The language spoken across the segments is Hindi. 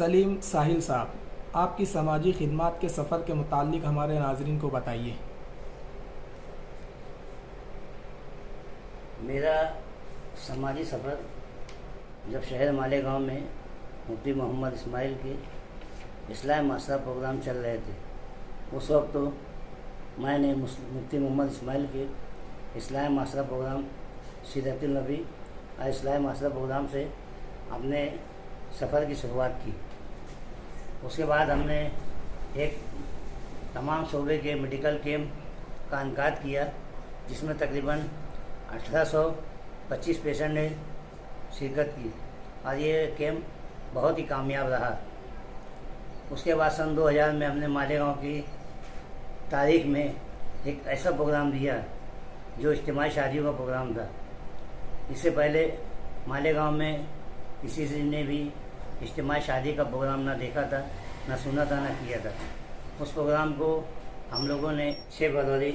सलीम साहिल साहब, आपकी समाजी खिदमत के सफ़र के मुतालिक हमारे नाज़रीन को बताइए। मेरा समाजी सफ़र जब शहर मालेगांव में मुफ्ती मोहम्मद इस्माइल के इस्लाह मास्टर प्रोग्राम चल रहे थे, उस वक्त तो मैंने मुफ्ती मोहम्मद इस्माइल के इस्लाह मास्टर प्रोग्राम सीरतुल नबी और इस्लाह मास्टर प्रोग्राम से अपने सफ़र की शुरुआत की। उसके बाद हमने एक तमाम शोबे के मेडिकल कैंप का इनकाद किया, जिसमें तकरीबन 1825 पेशेंट ने शिरकत की और ये कैंप बहुत ही कामयाब रहा। उसके बाद सन 2000 में हमने मालेगांव की तारीख में एक ऐसा प्रोग्राम दिया जो इज्तिमाई शादियों का प्रोग्राम था। इससे पहले मालेगांव में किसी ने भी इज्तिमाई शादी का प्रोग्राम ना देखा था, ना सुना था, ना किया था। उस प्रोग्राम को हम लोगों ने 6 फरवरी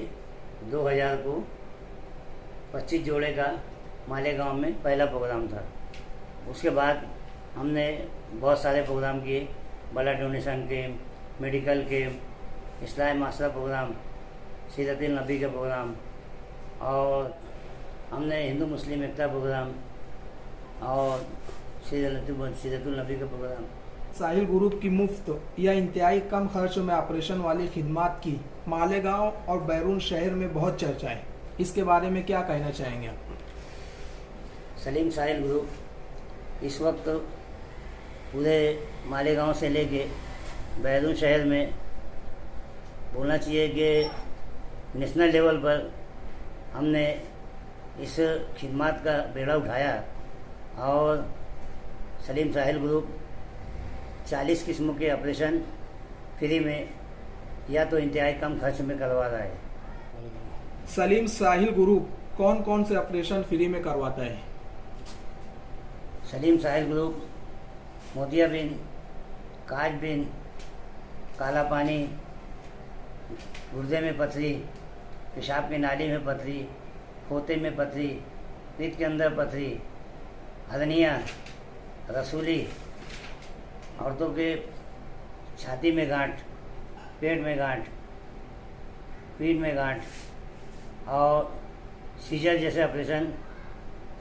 2000 को 25 जोड़े का मालेगांव में पहला प्रोग्राम था। उसके बाद हमने बहुत सारे प्रोग्राम किए, blood donation camp, medical camp, इस्लाह मास्टर प्रोग्राम, सीरतुल नबी के प्रोग्राम, और हमने हिंदू मुस्लिम एकता प्रोग्राम और सीरतुल नबी का प्रोग्राम। साहिल ग्रुप की मुफ्त या इंतहाई कम खर्च में ऑपरेशन वाली खिदमत की मालेगांव और बैरून शहर में बहुत चर्चा है, इसके बारे में क्या कहना चाहेंगे आप? सलीम साहिल ग्रुप इस वक्त पूरे मालेगांव से लेके बैरून शहर में बोलना चाहिए कि नेशनल लेवल पर हमने इस खिदमत का बेड़ा उठाया और सलीम साहिल ग्रुप 40 किस्मों के ऑपरेशन फ्री में या तो इंतहाई कम खर्च में करवा रहा है। सलीम साहिल ग्रुप कौन कौन से ऑपरेशन फ्री में करवाता है? सलीम साहिल ग्रुप मोतियाबिंद, काजबिंद, काला पानी, गुर्दे में पथरी, पेशाब की नाली में पथरी, पोते में पथरी, पेट के अंदर पथरी, हरनिया, रसूली, औरतों के छाती में गांठ, पेट में गांठ, पीठ में गांठ और सीजर जैसे ऑपरेशन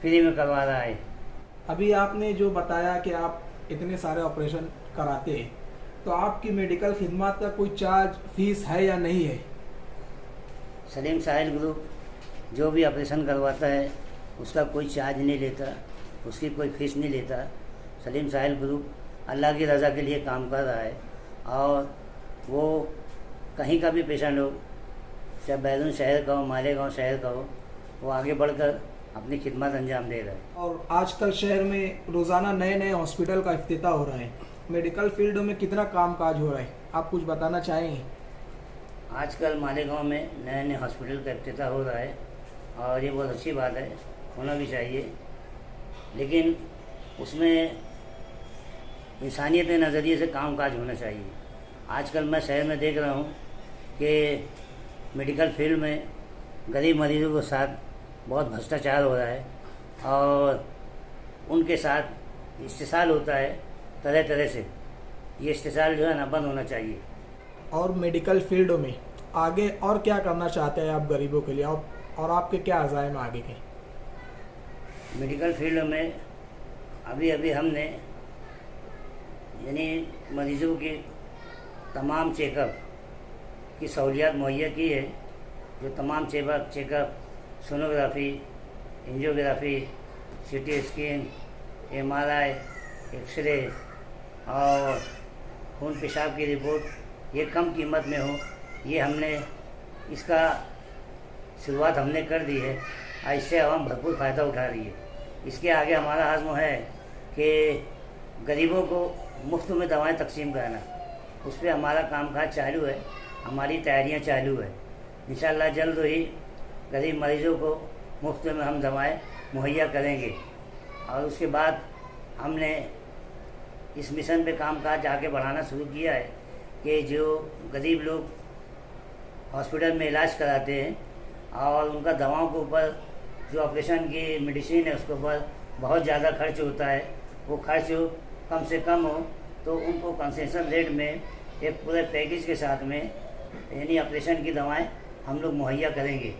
फ्री में करवा रहा है। अभी आपने जो बताया कि आप इतने सारे ऑपरेशन कराते हैं, तो आपकी मेडिकल खिदमत का कोई चार्ज फीस है या नहीं है? सलीम साहिल ग्रुप जो भी ऑपरेशन करवाता है उसका कोई चार्ज नहीं लेता, उसकी कोई फीस नहीं लेता। सलीम साहिल ग्रुप अल्लाह की रज़ा के लिए काम कर रहा है और वो कहीं का भी पेशेंट हो, चाहे बैरून शहर का हो, मालेगांव शहर का हो, वो आगे बढ़कर अपनी खिदमत अंजाम दे रहा है। और आजकल शहर में रोज़ाना नए नए हॉस्पिटल का इफ्तिताह हो रहा है, मेडिकल फील्ड में कितना कामकाज हो रहा है, आप कुछ बताना चाहेंगे? आजकल मालेगांव में नए नए हॉस्पिटल का इफ्तिताह हो रहा है और ये बहुत अच्छी बात है, होना भी चाहिए, लेकिन उसमें इंसानियत के नज़रिए से कामकाज होना चाहिए। आजकल मैं शहर में देख रहा हूँ कि मेडिकल फील्ड में गरीब मरीजों के साथ बहुत भ्रष्टाचार हो रहा है और उनके साथ इस्तेसाल होता है तरह तरह से। ये इस्तेसाल जो है ना बंद होना चाहिए। और मेडिकल फील्ड में आगे और क्या करना चाहते हैं आप गरीबों के लिए, और आपके क्या अज़ाइम आगे के? मेडिकल फील्ड में अभी हमने यानी मरीज़ों के तमाम चेकअप की सहूलियत मुहैया की है, जो तमाम checkup sonography, angiography, CT scan, MRI, x-ray और खून पेशाब की रिपोर्ट ये कम कीमत में हो, ये हमने इसका शुरुआत हमने कर दी है और इससे आवाम भरपूर फ़ायदा उठा रही है। इसके आगे हमारा आज़म है कि गरीबों को मुफ्त में दवाएं तकसीम कराना, उस पर हमारा कामकाज चालू है, हमारी तैयारियां चालू है। इंशाअल्लाह जल्द ही गरीब मरीज़ों को मुफ्त में हम दवाएं मुहैया करेंगे और उसके बाद हमने इस मिशन पे कामकाज आगे बढ़ाना शुरू किया है कि जो गरीब लोग हॉस्पिटल में इलाज कराते हैं और उनका दवाओं के ऊपर जो ऑपरेशन की मेडिसिन है उसके ऊपर बहुत ज़्यादा खर्च होता है, वो खर्च कम से कम हो तो उनको कंसेशन रेट में एक पूरे पैकेज के साथ में यानी ऑपरेशन की दवाएं हम लोग मुहैया करेंगे।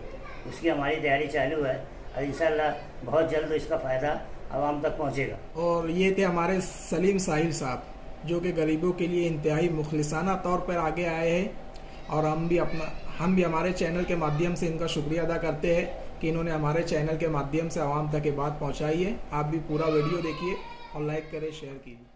उसकी हमारी तैयारी चालू है और इंशाल्लाह बहुत जल्द इसका फ़ायदा आवाम तक पहुंचेगा। और ये थे हमारे सलीम साहिल साहब, जो कि गरीबों के लिए इंतहाई मुखलिसाना तौर पर आगे आए हैं, और हम भी हमारे चैनल के माध्यम से इनका शुक्रिया अदा करते हैं कि इन्होंने हमारे चैनल के माध्यम से आवाम तक ये बात पहुंचाई है। आप भी पूरा वीडियो देखिए और लाइक करें, शेयर कीजिए।